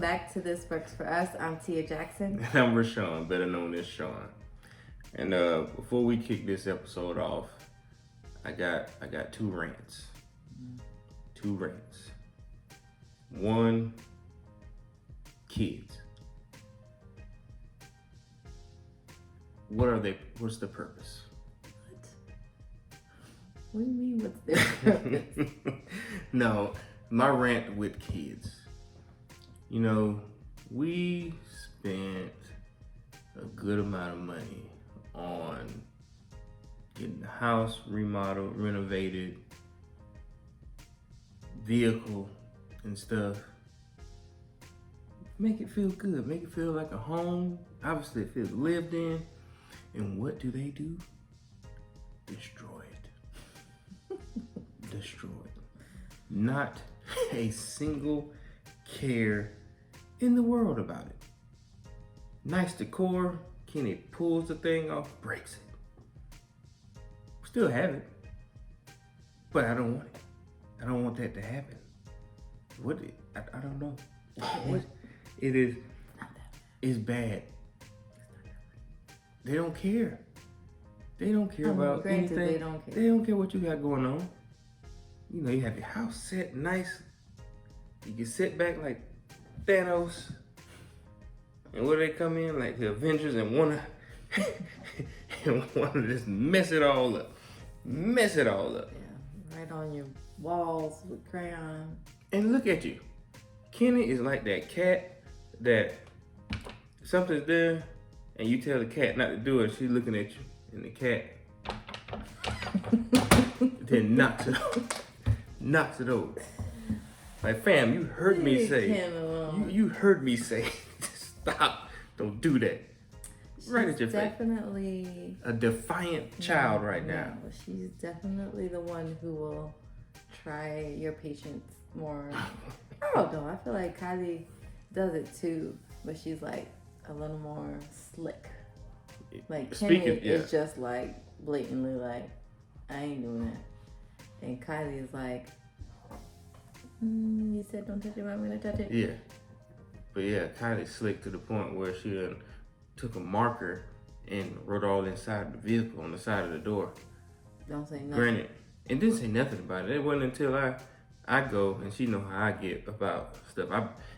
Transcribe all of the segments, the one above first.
back to This Works For Us. I'm Tia Jackson. And I'm Rashawn, better known as Sean. And before we kick this episode off, I got two rants. Two rants. One, kids. What are they? What's the purpose? What do you mean, what's their purpose? No, my rant with kids. You know, we spent a good amount of money on getting the house remodeled, renovated, vehicle and stuff. Make it feel good, make it feel like a home. Obviously it feels lived in. And what do? Destroy it. Destroy it. Not a single care in the world about it. Nice decor. Kenny pulls the thing off, breaks it. Still have it, but I don't want it. I don't want that to happen. I don't know. What it is. It's bad. They don't care. They don't care about anything. They don't care. They don't care what you got going on. You know, you have your house set nice. You can sit back like Thanos. And where they come in, like the Avengers, and wanna just mess it all up. Mess it all up. Yeah, right on your walls with crayon. And look at you. Kenny is like that cat that something's there and you tell the cat not to do it, she's looking at you, and the cat then knocks it over. Like, fam, you heard me say, you heard me say, stop, don't do that. She's right at your face. Definitely a defiant child right now. She's definitely the one who will try your patience more. I don't know. I feel like Kylie does it too, but she's like a little more slick. Like Kenny is just like blatantly like, I ain't doing that. And Kylie is like, you said don't touch it, I'm gonna touch it. Yeah. But yeah, Kylie's slick to the point where she took a marker and wrote all inside the vehicle on the side of the door. Don't say nothing. Granted, and didn't say nothing about it. It wasn't until I go, and she know how I get about stuff.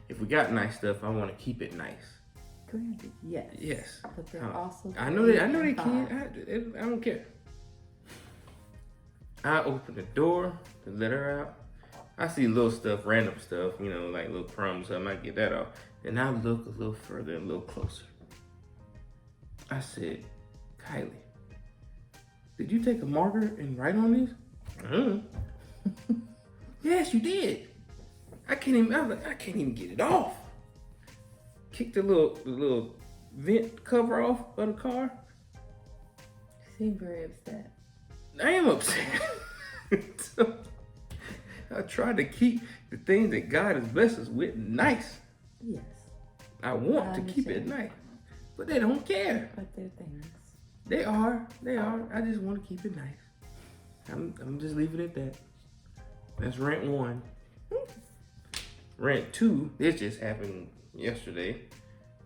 If we got nice stuff, I want to keep it nice. Granted, yes. Yes. But they're also. I know they can. I don't care. I open the door to let her out. I see little stuff, random stuff, you know, like little crumbs. I might get that off. Then I look a little further, a little closer. I said, Kylie, did you take a marker and write on these? Yes, you did. I can't even get it off. Kick the little vent cover off of the car. You seem very upset. I am upset. So, I try to keep the things that God has blessed us with nice. Yes. I want to keep it nice. But they don't care. But they're things. They are. I just want to keep it nice. I'm just leaving it at that. That's rant one. Rant two, this just happened yesterday.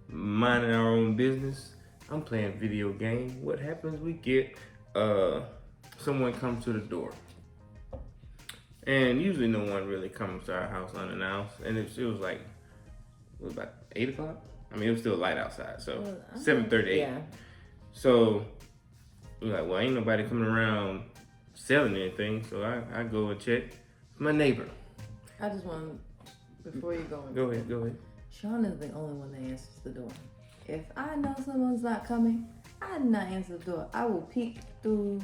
Minding our own business. I'm playing video game. What happens? We get someone comes to the door. And usually no one really comes to our house unannounced. And it was like, it was about 8 o'clock? I mean, it was still light outside, so 7:38. Yeah. So we're like, well, ain't nobody coming around selling anything, so I go and check. My neighbor. I just want, before you go. Go ahead. Sean is the only one that answers the door. If I know someone's not coming, I do not answer the door. I will peek through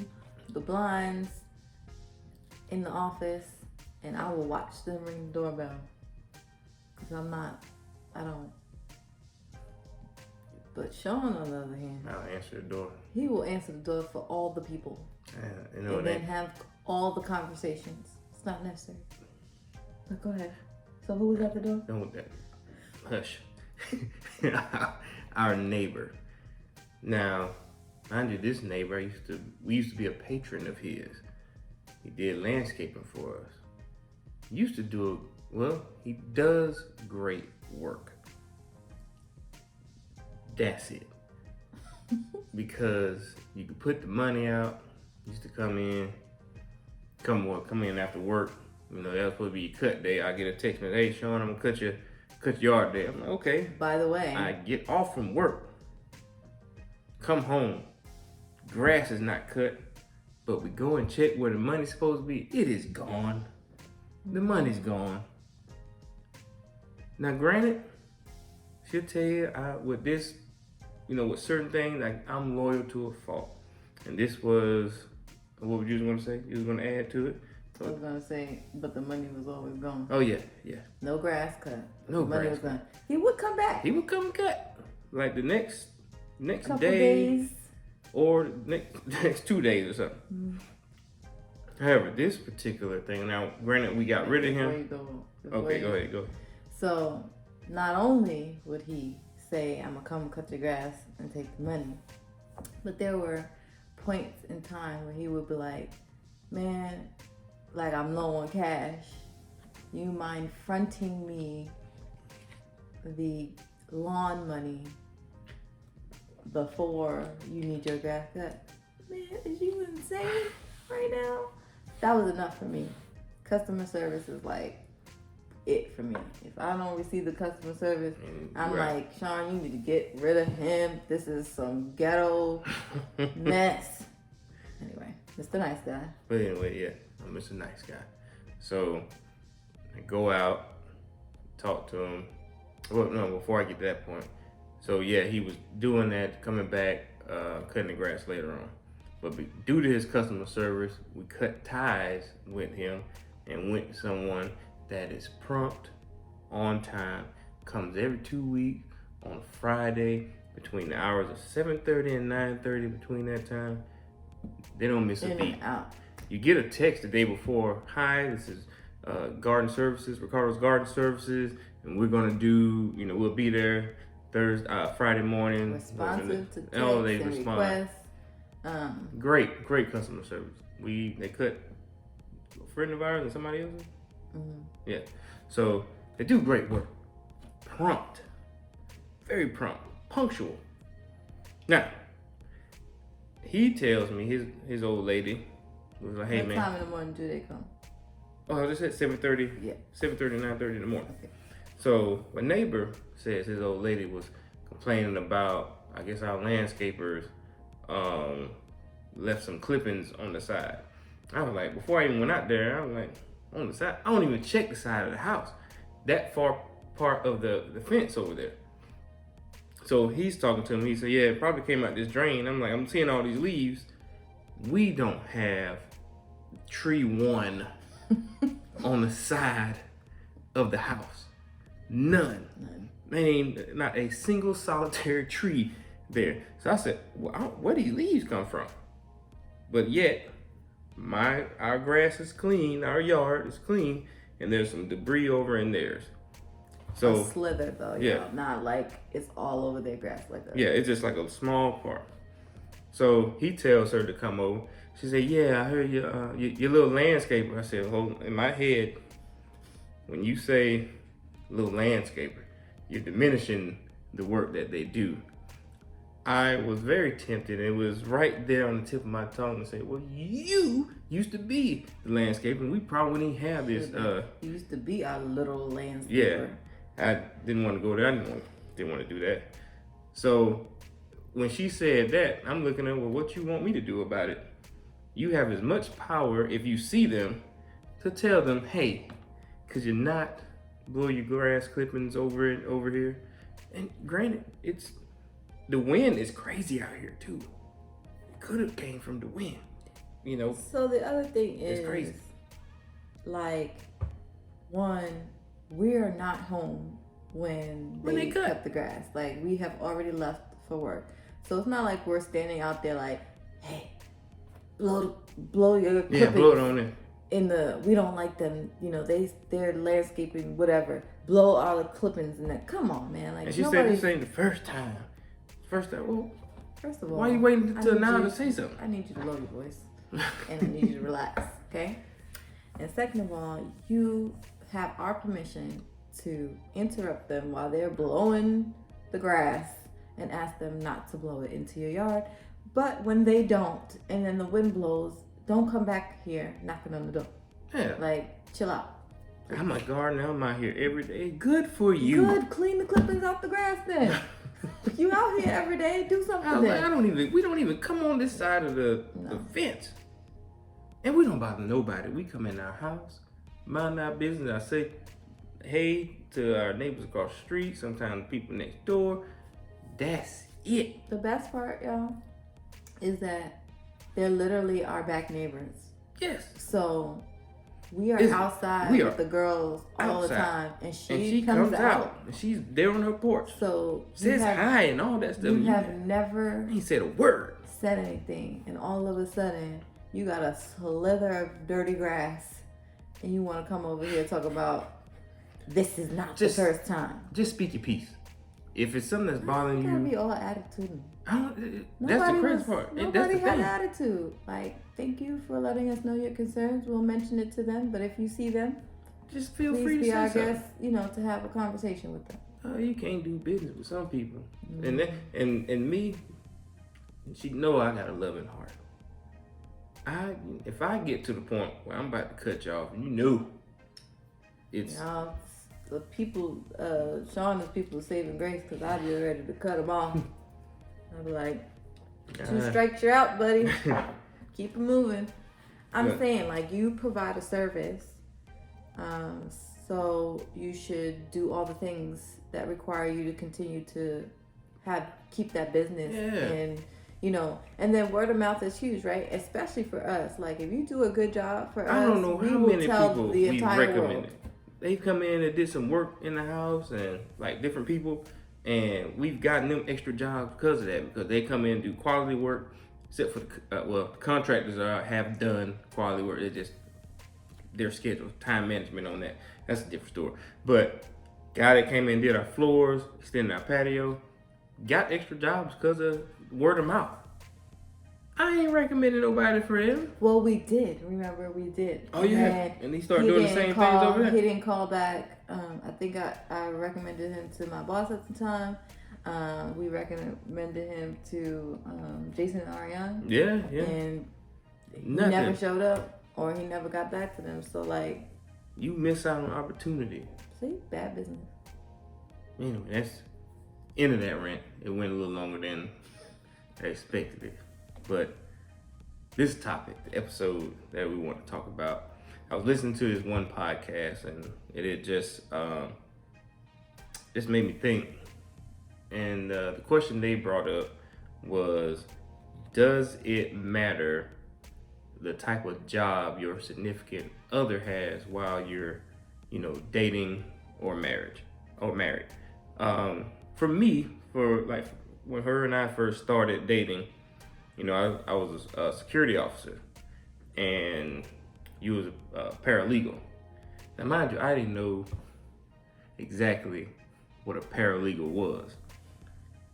the blinds in the office, and I will watch them ring the doorbell. Because I don't. But Sean, on the other hand, I'll answer the door. He will answer the door for all the people. And then have all the conversations. It's not necessary. But go ahead. So who was at the door? Don't hush. Our neighbor. Now, mind you, this neighbor we used to be a patron of his. He did landscaping for us. He does great work. That's it. Because you could put the money out. Used to come in after work. You know, that was supposed to be your cut day. I get a text message, hey Sean, I'm gonna cut your yard day. I'm like, okay. By the way, I get off from work, come home, grass is not cut, but we go and check where the money's supposed to be. It is gone. The money's gone. Now, granted, she'll tell you with this, with certain things, like I'm loyal to a fault. And this was, what were you going to say? You was going to add to it? I was going to say, but the money was always gone. Oh, yeah. No grass cut. No the money grass was gone. He would come back. He would come and cut. Like the next couple day. Days. Or next 2 days or something. Mm-hmm. However, this particular thing, now granted we got rid of him. Okay, go ahead. So, not only would he say, I'm gonna come cut your grass and take the money, but there were points in time where he would be like, man, like I'm low on cash. You mind fronting me the lawn money before you need your grass cut? Man, is you insane right now? That was enough for me. Customer service is like it for me. If I don't receive the customer service, I'm like, Sean, you need to get rid of him. This is some ghetto mess. Anyway, Mr. Nice Guy. But anyway, yeah, I'm Mr. Nice Guy. So I go out, talk to him. Well, no, before I get to that point. So yeah, he was doing that, coming back, cutting the grass later on. But due to his customer service, we cut ties with him and went to someone that is prompt, on time, comes every 2 weeks on a Friday between the hours of 7:30 and 9:30. Between that time, they don't miss a beat. You get a text the day before, hi, this is Garden Services, Ricardo's Garden Services, and we're gonna do, we'll be there Friday morning. Responsive to texts they and respond. requests. Great customer service. They cut a friend of ours and somebody else's. Mm-hmm. Yeah, so they do great work. Prompt, very prompt, punctual. Now, he tells me his old lady was like, hey, man. What time in the morning do they come? Oh, I just said 7:30. Yeah. 7:30, 9:30 in the morning. Okay. So my neighbor says his old lady was complaining about, I guess our landscapers left some clippings on the side. I was like, before I even went out there, I was like, on the side? I don't even check the side of the house. That far part of the fence over there. So he's talking to him. He said, yeah, it probably came out this drain. I'm like, I'm seeing all these leaves. We don't have tree one on the side of the house. None. Not a single solitary tree there. So I said, well, where these leaves come from? But yet, our grass is clean, our yard is clean, and there's some debris over in theirs. So a slither though, yeah. Not like it's all over their grass like that. Yeah, it's just like a small part. So he tells her to come over. She said, yeah, I heard your little landscaper. I said, hold, in my head, when you say little landscaper, you're diminishing the work that they do. I was very tempted. It was right there on the tip of my tongue to say, well, you used to be the landscaper, and we probably didn't have this. You used to be our little landscaper. Yeah, I didn't want to go there. I didn't want to do that. So when she said that, I'm looking at, well, what you want me to do about it? You have as much power, if you see them, to tell them, hey, could you not blow your grass clippings over here? And granted, the wind is crazy out here too. It could have came from the wind, So the other thing is, it's crazy. Like, one, we are not home when they cut the grass. Like, we have already left for work. So it's not like we're standing out there like, hey, blow your clippings. Yeah, blow it on there. We don't like them, they're landscaping, whatever. Blow all the clippings and that. Come on, man. Like, and she said this ain't the first time. Well, first of all, why are you waiting until now to say something? I need you to lower your voice. And I need you to relax, okay? And second of all, you have our permission to interrupt them while they're blowing the grass and ask them not to blow it into your yard. But when they don't, and then the wind blows, don't come back here knocking on the door. Yeah. Like, chill out. I'm a gardener. I'm out here every day. Good for you. Good. Clean the clippings off the grass then. You out here every day. Do something then. We don't even come on this side of the fence. And we don't bother nobody. We come in our house, mind our business. I say hey to our neighbors across the street, sometimes people next door. That's it. The best part, y'all, is that they're literally our back neighbors. Yes. So we are outside with the girls all the time, and she comes out. And she's there on her porch. So says hi and all that stuff. You have never ain't said a word. Said anything, and all of a sudden you got a slither of dirty grass, and you want to come over here and talk about this is not the first time. Just speak your piece. If it's something that's bothering you, gotta be all attitude. That's the crazy part. Nobody had attitude. Like, thank you for letting us know your concerns. We'll mention it to them, but if you see them, just feel free to say something. I guess, to have a conversation with them. You can't do business with some people, and me. She know I got a loving heart. If I get to the point where I'm about to cut you off, it's. The people, Sean is people saving grace because I'd be ready to cut them off. I'd be like, 2 strikes, you're out, buddy. Keep it moving. I'm saying, like, you provide a service, so you should do all the things that require you to continue to keep that business. And, and then word of mouth is huge, right? Especially for us. Like, if you do a good job for us, I don't know how many people we recommended. World. They've come in and did some work in the house and like different people, and we've gotten them extra jobs because of that, because they come in and do quality work, except for the contractors have done quality work. It's just their schedule, time management on that. That's a different story. But guy that came in and did our floors, extended our patio, got extra jobs because of word of mouth. I ain't recommending nobody for him. Well, we did. Remember, we did. Oh, yeah. And he started doing the same things over there. He didn't call back. I think I recommended him to my boss at the time. We recommended him to Jason and Ariane. Yeah. And he never showed up, or he never got back to them. So, like... You miss out on opportunity. See? Bad business. Anyway, that's end of that rant. It went a little longer than I expected it. But this topic, the episode that we want to talk about, I was listening to this one podcast, and it just made me think. And the question they brought up was, does it matter the type of job your significant other has while you're, dating or married? For me, when her and I first started dating, I was a security officer, and you was a paralegal. Now, mind you, I didn't know exactly what a paralegal was.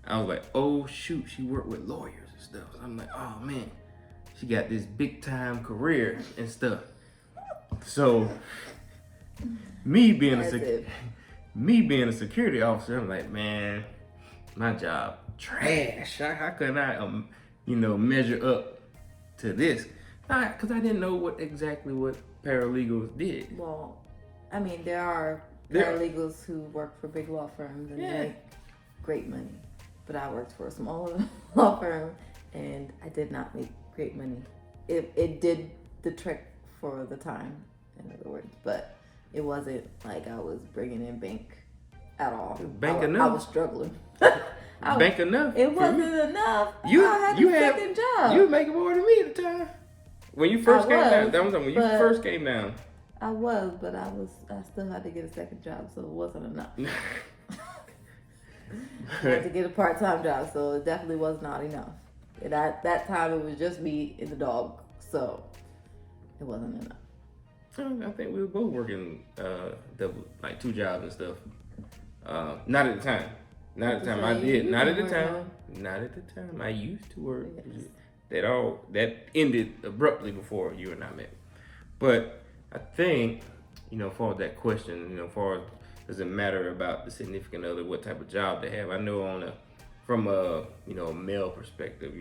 I was like, oh shoot, she worked with lawyers and stuff. So I'm like, oh man, she got this big time career and stuff. So me being a security officer, I'm like, man, my job trash. How could I measure up to this? Because I didn't know exactly what paralegals did. Well, I mean, there are paralegals who work for big law firms and make great money. But I worked for a small law firm, and I did not make great money. It did the trick for the time, in other words, but it wasn't like I was bringing in bank at all. Enough. I was struggling. Bank enough. It wasn't enough. I had a second job. You were making more than me at the time. When you first came down. That was when you first came down. I was, but I still had to get a second job, so it wasn't enough. I had to get a part-time job, so it definitely was not enough. And at that time, it was just me and the dog, so it wasn't enough. I think we were both working like 2 jobs and stuff. Not at the time. Not at the time. I did. Not at the time. Not at the time. I used to work. Yes. That ended abruptly before you and I met. But I think, for that question, for does it matter about the significant other, what type of job they have? I know on from a male perspective,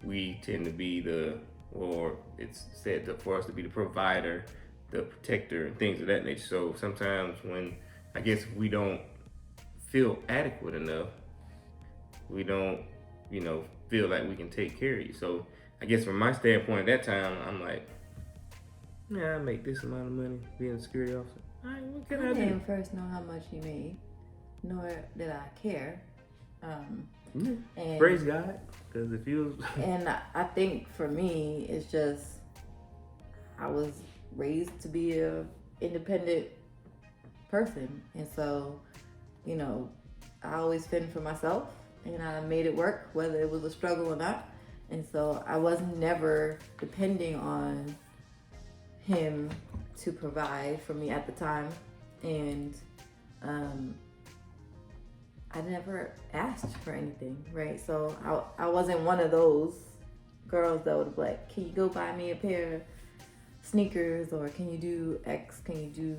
we tend to be or it's said for us to be the provider, the protector, and things of that nature. So sometimes when I guess we don't feel adequate enough, we don't feel like we can take care of you. So I guess from my standpoint at that time, I'm like, yeah, I make this amount of money being a security officer. All right, what can I do? didn't first know how much you made, nor did I care. And praise God, because if you was and I think for me, it's just I was raised to be a independent person, and so I always fend for myself, and I made it work, whether it was a struggle or not. And so I was never depending on him to provide for me at the time, and I never asked for anything, right? So I wasn't one of those girls that would be like, can you go buy me a pair of sneakers, or can you do X, can you do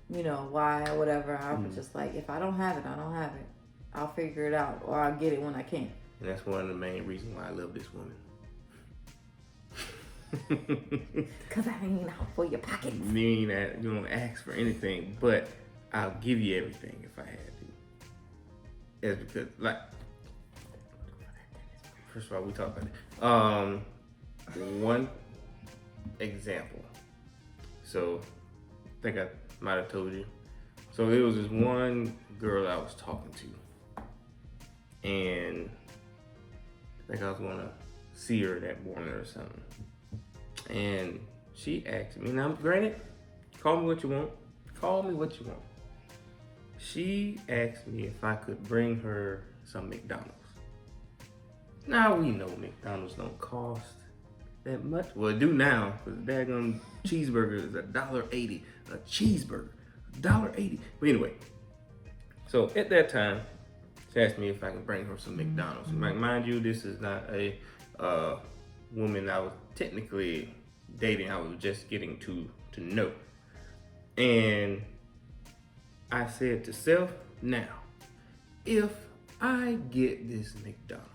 Y, or whatever. I was just like, if I don't have it, I don't have it. I'll figure it out, or I'll get it when I can. And that's one of the main reasons why I love this woman. Because I ain't out for your pockets. Meaning that you don't ask for anything, but I'll give you everything if I had to. It's because, like, first of all, we talked about it. One example. So, I think I might have told you. So, there was this one girl I was talking to, and I think I was going to see her that morning or something. And she asked me, now granted, call me what you want. Call me what you want. She asked me if I could bring her some McDonald's. Now we know McDonald's don't cost that much. Well, it do now, because the daggone cheeseburger is $1.80. A cheeseburger, $1.80. But anyway, so at that time, she asked me if I could bring her some McDonald's. Mind you, this is not a woman I was technically dating. I was just getting to know. And I said to self, now, if I get this McDonald's,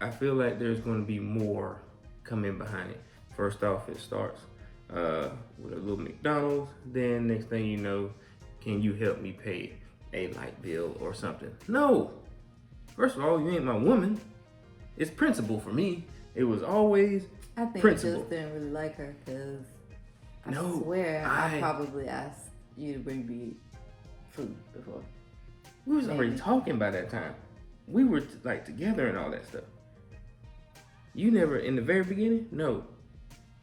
I feel like there's going to be more coming behind it. First off, it starts with a little McDonald's. Then next thing you know, can you help me pay a light bill or something? No. First of all, you ain't my woman. It's principle for me. It was always principle. You just didn't really like her, because I swear I probably asked you to bring me food before. We was already talking by that time. We were together and all that stuff. You never, in the very beginning, no,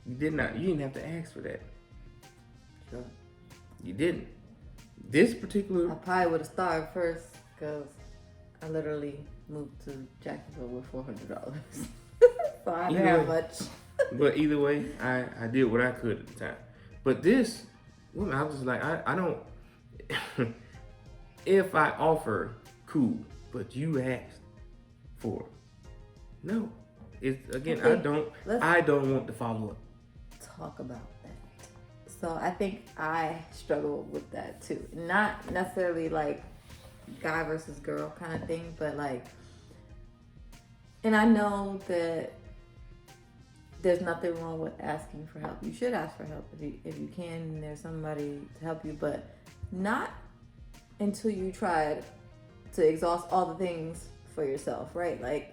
you did not. You didn't have to ask for that. Sure. You didn't. This particular... I probably would have started first, because I literally moved to Jacksonville with $400. So I didn't have much. But either way, I did what I could at the time. But this woman, I was just like, I don't... If I offer, cool, but you asked for it. No. It's, again, I don't want to follow up. Talk about that. So I think I struggle with that too. Not necessarily like guy versus girl kind of thing, but like, and I know that there's nothing wrong with asking for help. You should ask for help if you can, and there's somebody to help you, but not until you tried to exhaust all the things for yourself, right? Like,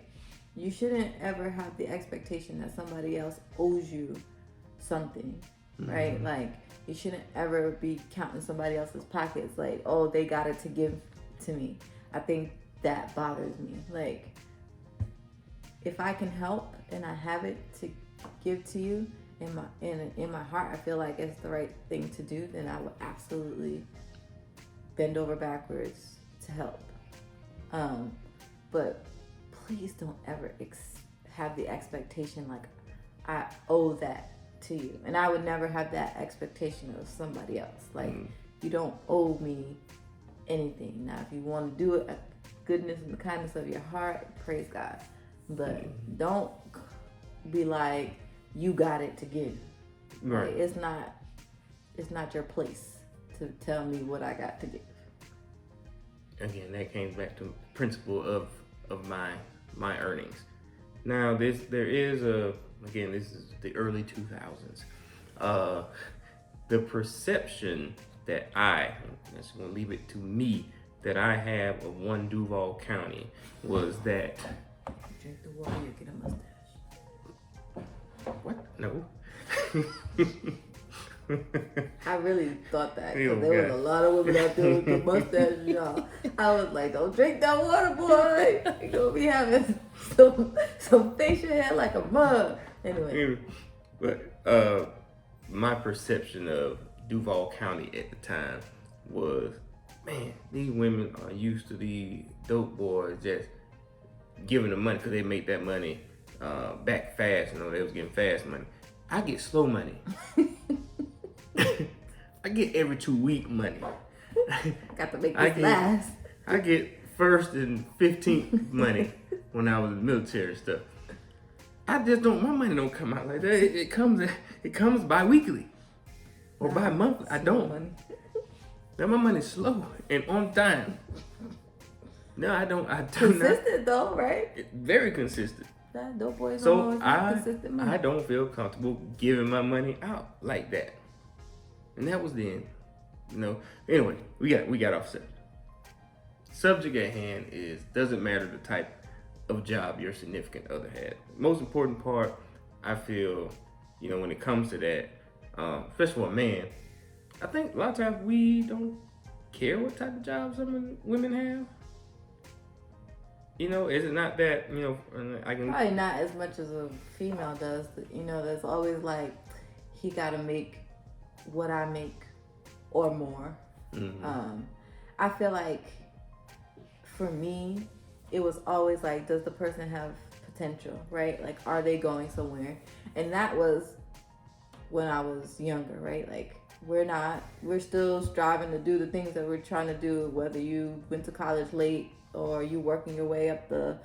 you shouldn't ever have the expectation that somebody else owes you something, right? Mm-hmm. Like, you shouldn't ever be counting somebody else's pockets like, oh, they got it to give to me. I think that bothers me. Like, if I can help and I have it to give to you, in my heart, I feel like it's the right thing to do, then I would absolutely bend over backwards to help. But please don't ever have the expectation like I owe that to you. And I would never have that expectation of somebody else. Like, you don't owe me anything. Now, if you want to do it at goodness and the kindness of your heart, praise God. But don't be like, you got it to give. Right. Like, it's not your place to tell me what I got to give. again, that came back to the principle of my earnings. Now there is again, this is the early 2000s. The perception that I'm just gonna leave it to me, that I have of one Duval County was that. Drink the water, you get a mustache. What? No. I really thought that, Oh, because there was a lot of women out there with the mustaches, y'all. I was like, don't drink that water, boy. You're gonna be having some facial hair like a mug. Anyway. But my perception of Duval County at the time was, man, these women are used to these dope boys just giving them money because they make that money back fast. You know, they was getting fast money. I get slow money. I get every 2 week money. Got to make this last. I get first and 15th money when I was in the military and stuff. I just don't. My money don't come out like that. It comes bi-weekly or bi-monthly. I don't. Money. Now my money's slow and on time. No, I don't. I do consistent though, right? Very consistent. That dope boys So don't always have consistent money. I don't feel comfortable giving my money out like that. And that was then, you know. Anyway, we got off subject. Subject at hand is, doesn't matter the type of job your significant other had. Most important part, I feel, you know, when it comes to that, especially for a man, I think a lot of times we don't care what type of job some women have. You know, is it not that, you know, I can... Probably not as much as a female does. You know, there's always like, he gotta make what I make or more. Mm-hmm. I feel like for me, it was always like, does the person have potential, right? Like, are they going somewhere? And that was when I was younger, right? Like, we're still striving to do the things that we're trying to do, whether you went to college late or you working your way up the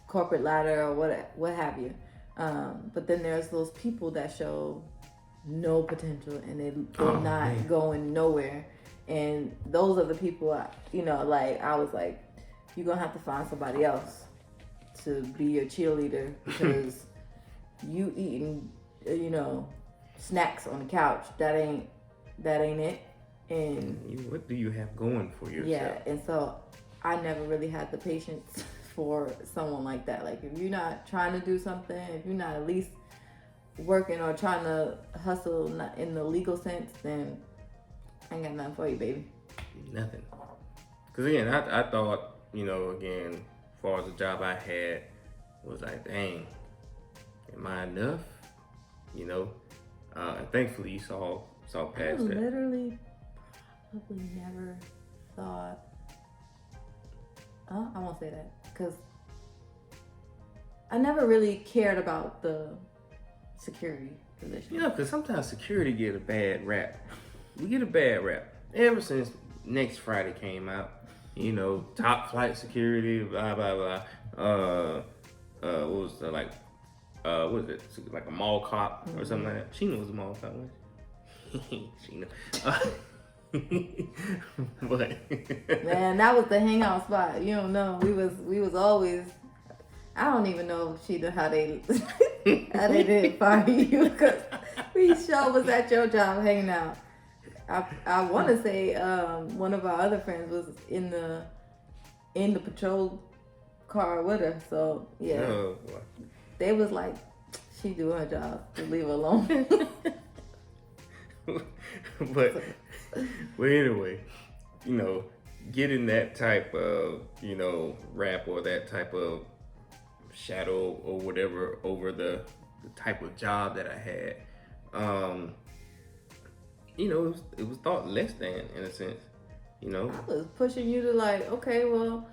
corporate ladder or what have you. But then there's those people that show no potential and they're not going nowhere. And those are the people, you know, like, I was like, you're going to have to find somebody else to be your cheerleader, because you eating, you know, snacks on the couch, that ain't it. And what do you have going for yourself? Yeah, and so I never really had the patience for someone like that. Like, if you're not trying to do something, if you're not at least working or trying to hustle in the legal sense, then I ain't got nothing for you, baby. Nothing. Because again, I thought, you know, again, as far as the job I had, was like, dang, am I enough? You know, and thankfully you saw past I that. Literally, probably never thought. I won't say that, because I never really cared about the security position. You know, because sometimes security get a bad rap. We get a bad rap. Ever since Next Friday came out, you know, top flight security, blah, blah, blah. What was the, like, what was it? Like a mall cop or something like that. Sheena was a mall cop, wasn't she? Sheena. But Man, that was the hangout spot. You don't know. We was always. I don't even know, Sheena, how they didn't fire you, because we sure was at your job hanging out. I want to say one of our other friends was in the patrol car with her. So yeah, oh, boy. They was like, she doing her job, to leave her alone. but anyway, you know, getting that type of, you know, rap or that type of shadow or whatever over the type of job that I had, you know, it was thought less than, in a sense, you know. I was pushing you to, like, okay, well,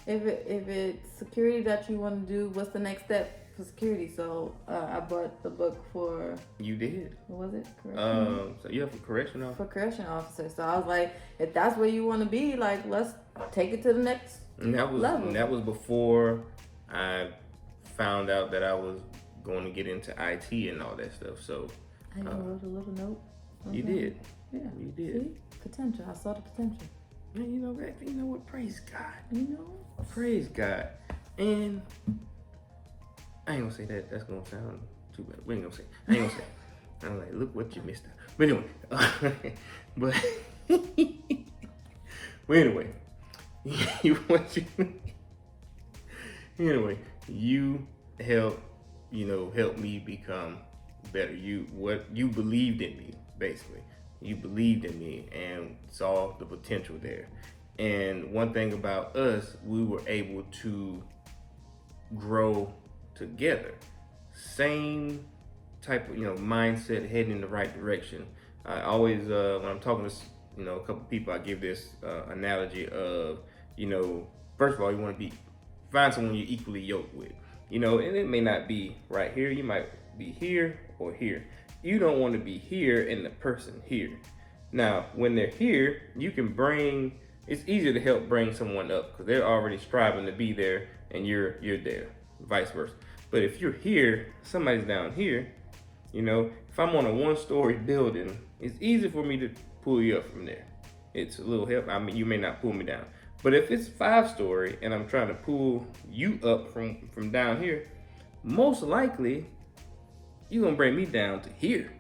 if it's security that you want to do, what's the next step for security? So I bought the book for. You did. What was it? So you have a correction officer. For correction officer. So I was like, if that's where you want to be, like, let's take it to the next level. And that was before I found out that I was going to get into IT and all that stuff. So I wrote a little note. You did. Yeah. You did. See? Potential. I saw the potential. And you know what? Praise God. Praise God. And I ain't gonna say that. That's gonna sound too bad. We ain't gonna say. I ain't gonna say. I'm like, look what you missed out. But anyway, but anyway, you help me become better. You believed in me, basically. You believed in me and saw the potential there. And one thing about us, we were able to grow together. Same type of mindset, heading in the right direction. I always when I'm talking to a couple people, I give this analogy of first of all, you want to find someone you're equally yoked with, and it may not be right here. You might be here or here. You don't want to be here and the person here. Now, when they're here, you can it's easier to help bring someone up because they're already striving to be there and you're there, vice versa. But if you're here, somebody's down here, if I'm on a 1-story building, it's easy for me to pull you up from there. It's a little help. I mean, you may not pull me down. But if it's 5-story and I'm trying to pull you up from down here, most likely you're going to bring me down to here.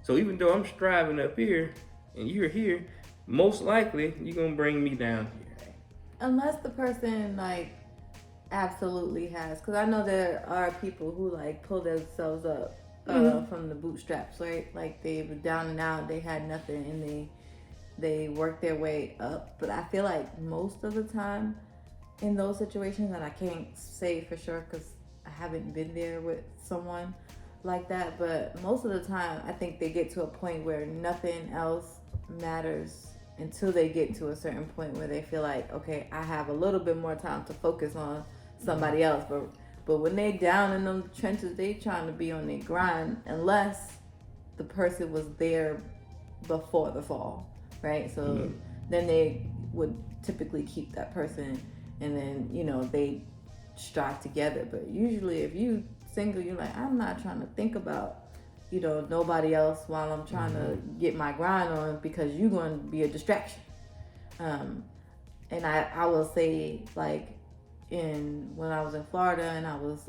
So even though I'm striving up here and you're here, most likely you're going to bring me down here. Unless the person absolutely has, because I know there are people who pull themselves up from the bootstraps, right? Like they were down and out, they had nothing, and they worked their way up. But I feel like most of the time in those situations, and I can't say for sure because I haven't been there with someone like that, but most of the time I think they get to a point where nothing else matters until they get to a certain point where they feel like, okay, I have a little bit more time to focus on somebody else. But when they down in them trenches, they trying to be on their grind unless the person was there before the fall, right? So then they would typically keep that person, and then they strive together. But usually if you single, you're like, I'm not trying to think about nobody else while I'm trying to get my grind on, because you're going to be a distraction. And I will say, when I was in Florida and I was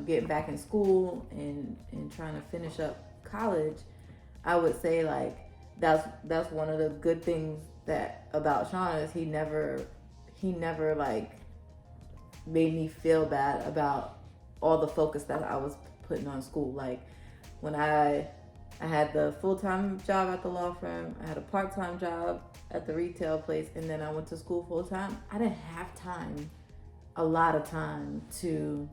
getting back in school and trying to finish up college, I would say that's one of the good things that about Sean is he never made me feel bad about all the focus that I was putting on school. When I had the full-time job at the law firm, I had a part-time job at the retail place, and then I went to school full-time. I didn't have a lot of time to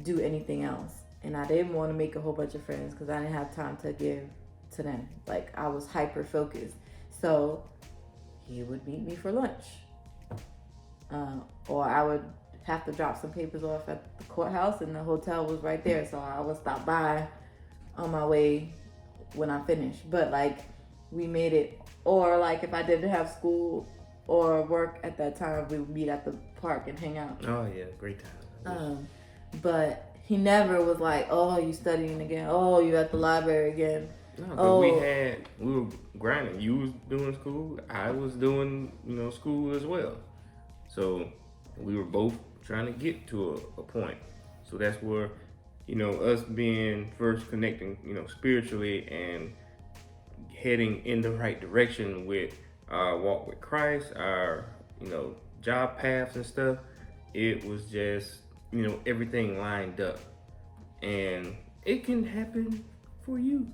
do anything else. And I didn't want to make a whole bunch of friends because I didn't have time to give to them. I was hyper-focused. So he would meet me for lunch. Or I would have to drop some papers off at the courthouse, and the hotel was right there. So I would stop by on my way when I finished. But we made it, or if I didn't have school or work at that time, we would meet at the park and hang out. Oh yeah, great time. But he never was like, oh, you studying again? Oh, you at the library again? No, we were grinding. You was doing school, I was doing school as well. So we were both trying to get to a point. So that's where us being first connecting spiritually and heading in the right direction with our walk with Christ, our job paths and stuff. It was just everything lined up, and it can happen for you.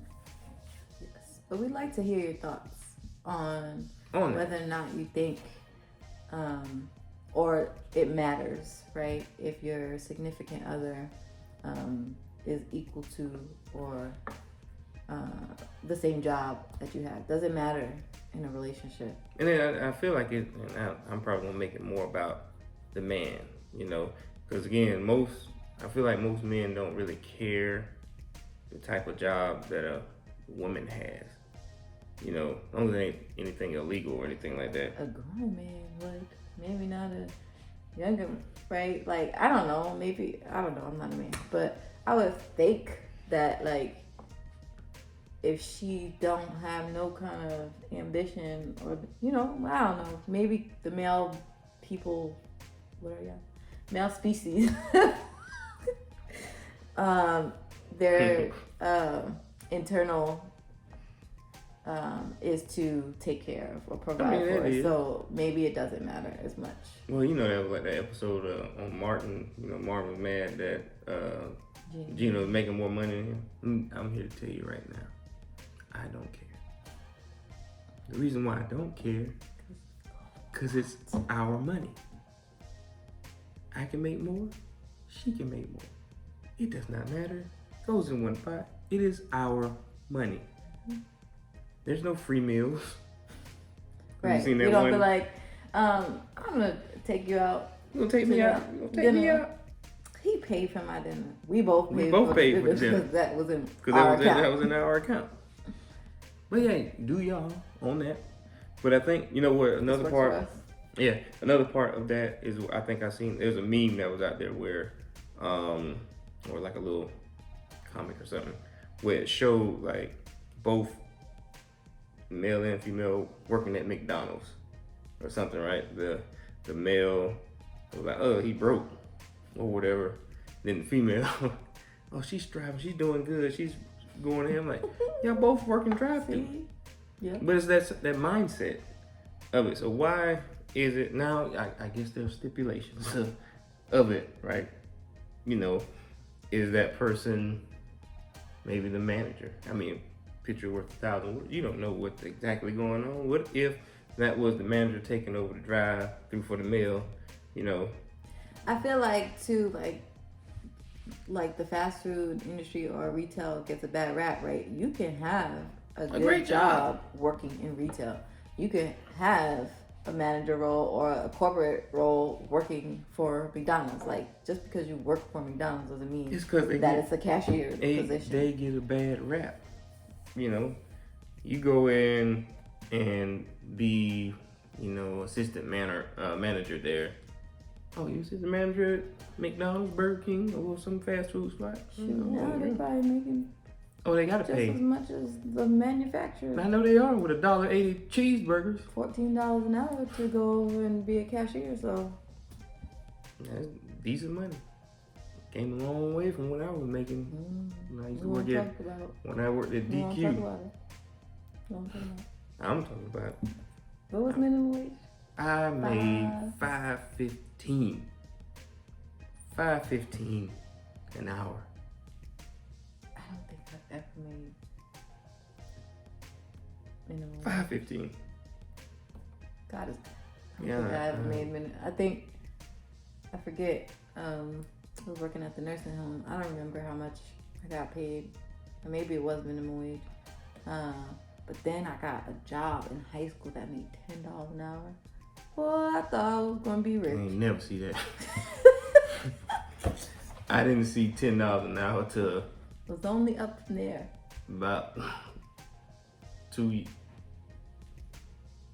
Yes, but we'd like to hear your thoughts on whether or not you think or it matters, right? If your significant other is equal to or the same job that you have. Does it matter in a relationship? And then I feel like it, and I'm probably gonna make it more about the man, because again, I feel like most men don't really care the type of job that a woman has. As long as it ain't anything illegal or anything like that. A grown man would. Maybe not a younger, right? I don't know. Maybe, I don't know. I'm not a man. But I would think that, if she don't have no kind of ambition, or I don't know, maybe the male people, what are y'all? Male species, their internal is to take care of or provide for us. So maybe it doesn't matter as much. Well, that was like that episode on Martin. Martin was mad that Gina was making more money than him. I'm here to tell you right now, I don't care. The reason why I don't care, because it's our money. I can make more, she can make more. It does not matter. It goes in one pot. It is our money. There's no free meals. Right. You don't be like, I'm gonna take you out. You gonna take me out? You gonna take me out? He paid for my dinner. We both paid for dinner. That was in our account. That was in our account. But yeah, do y'all on that. But I think, what, another part. Yeah, another part of that is, I think I seen, there's a meme that was out there where, or like a little comic or something, where it showed like both male and female working at McDonald's or something, right? The male was like, oh, he broke or whatever. Then the female, oh, she's striving, she's doing good, she's going to him like, y'all both working drive-thru. Yeah. But it's that mindset of it. So why is it now? I guess there's stipulations of it, right? Is that person maybe the manager? I mean, picture worth 1,000 words. You don't know what's exactly going on. What if that was the manager taking over the drive-through for the meal? I feel like too, like the fast food industry or retail gets a bad rap, right? You can have a good job working in retail. You can have a manager role or a corporate role working for McDonald's. Like, just because you work for McDonald's doesn't mean it's a cashier position. They get a bad rap. You go in and be, assistant manager there. Oh, you assistant manager at McDonald's, Burger King, or some fast food spot? Now they're probably making they gotta pay just as much as the manufacturer. I know they are, with $1.80 cheeseburgers. $14 an hour to go over and be a cashier, so that's decent money. Came a long way from what I was making. When I used to work when I worked at DQ. I'm talking about it. What was minimum wage? I made $5.15. $5.15 an hour. I don't think I've ever made minimum wage. $5.15. God, I don't think I ever made minimum. I forget. I was working at the nursing home. I don't remember how much I got paid. Or maybe it was minimum wage. But then I got a job in high school that made $10 an hour. Well, I thought I was going to be rich. I ain't never see that. I didn't see $10 an hour till... It was only up from there. About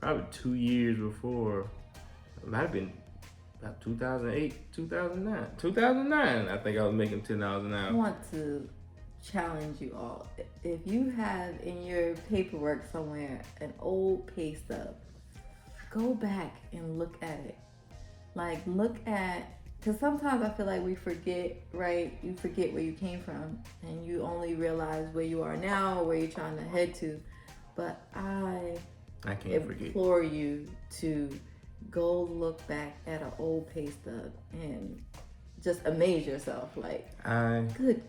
probably 2 years before. It might have been about 2008, 2009. 2009, I think I was making $10 an hour. I want to challenge you all. If you have in your paperwork somewhere an old pay stub, go back and look at it. Like, because sometimes I feel like we forget, right? You forget where you came from and you only realize where you are now or where you're trying to head to. But I can't forget. Implore you to go look back at an old pay stub and just amaze yourself. Like, good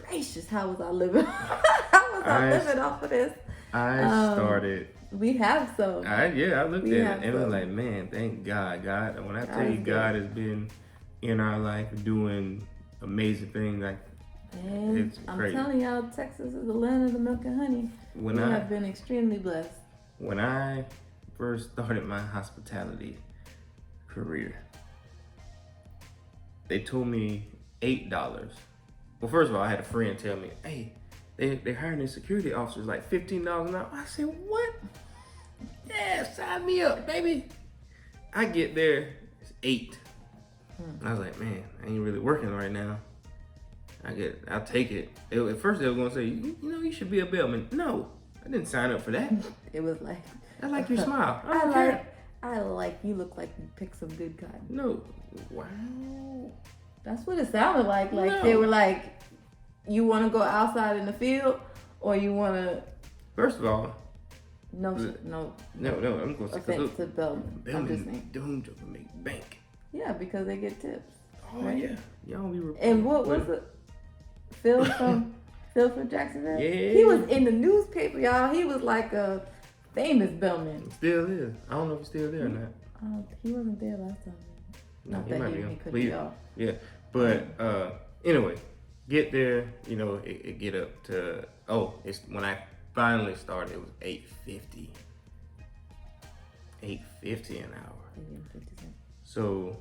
gracious, how was I living? How was I living off of this? I started. We have some. I looked at it and I was like, man, thank God. When I tell you God has been in our life doing amazing things, like, it's crazy. I'm telling y'all, Texas is the land of the milk and honey. We have been extremely blessed. When I first started my hospitality career, they told me $8. Well, first of all, I had a friend tell me, hey, they're hiring these security officers like $15 an hour. I said, what? Yeah, sign me up, baby. I get there, it's $8. I was like, man, I ain't really working right now. I'll take it. At first they were gonna say, you know, you should be a Bellman. No, I didn't sign up for that. It was like, I like your smile. I like you look like you picked some good cotton. No, wow. That's what it sounded like. Like No. they were like, you want to go outside in the field, or you want to. First of all, No. I'm gonna say Offense to Bellman. I'm just Bellman saying. doomed to make bank. Yeah, because they get tips. Oh right? yeah, y'all be. And what was it? Phil from Jacksonville. Yeah. He was in the newspaper, y'all. He was like a famous Bellman. Still is. I don't know if he's still there or not. He wasn't there last time. No, Not he that might he be. could be off. Yeah, but anyway, get there. You know, it get up to it's when I finally started. It was $8.50. $8.50 an hour. So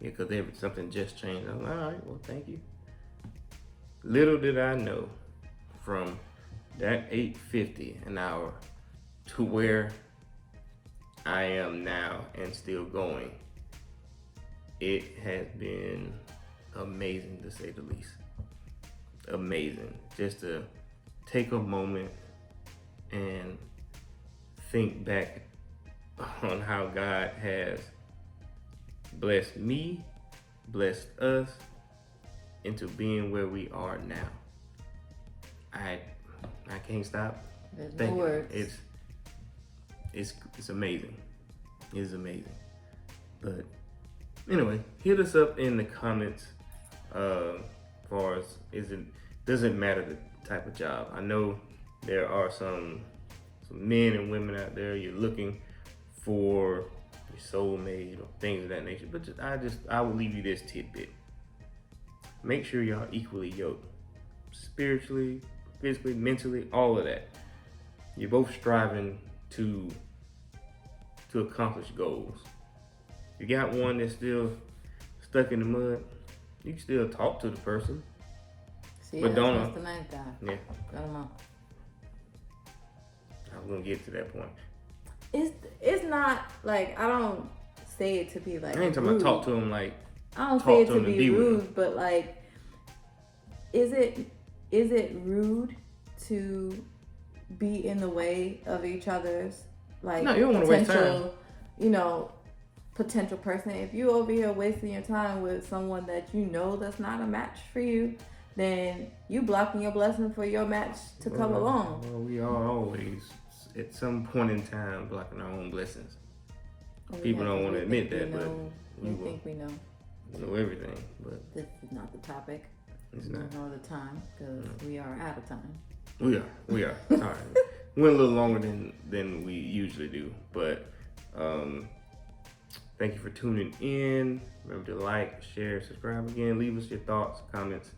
yeah, because something just changed. I was like, all right, well, thank you. Little did I know, from that $8.50 an hour to where I am now and still going, it has been amazing, to say the least. Amazing. Just to take a moment and think back on how God has blessed me, blessed us into being where we are now. I can't stop There's no thinking. words. It's amazing. It's amazing. But anyway, hit us up in the comments. Far as doesn't matter the type of job. I know there are some men and women out there. You're looking for your soulmate or things of that nature. But I will leave you this tidbit. Make sure y'all equally yoked, spiritually, physically, mentally, all of that. You're both striving to accomplish goals. You got one that's still stuck in the mud, you can still talk to the person. See, but don't. That's the ninth guy. Yeah. I don't know. I'm gonna get to that point. It's not like, I don't say it to be like I ain't talking rude. about talk to him like. I don't talk say it to to him and be with him. rude, but like, is it rude to be in the way of each other's like No, you don't want to waste time. Potential person? If you over here wasting your time with someone that you know that's not a match for you, then you blocking your blessing for your match to come along. Well, we are always at some point in time blocking our own blessings. People don't want to admit that, but we think we know. Know everything, but This is not the topic. it's not. Nor the time, because we are out of time. We are. Sorry. Went a little longer than we usually do, but thank you for tuning in. Remember to like, share, subscribe again. Leave us your thoughts, comments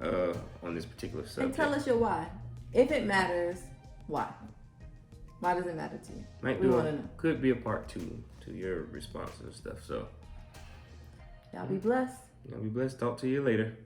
on this particular subject. And tell us your why. If it matters, why? Why does it matter to you? We want to know. Could be a part 2 to your response and stuff. So Y'all be blessed. y'all be blessed. Talk to you later.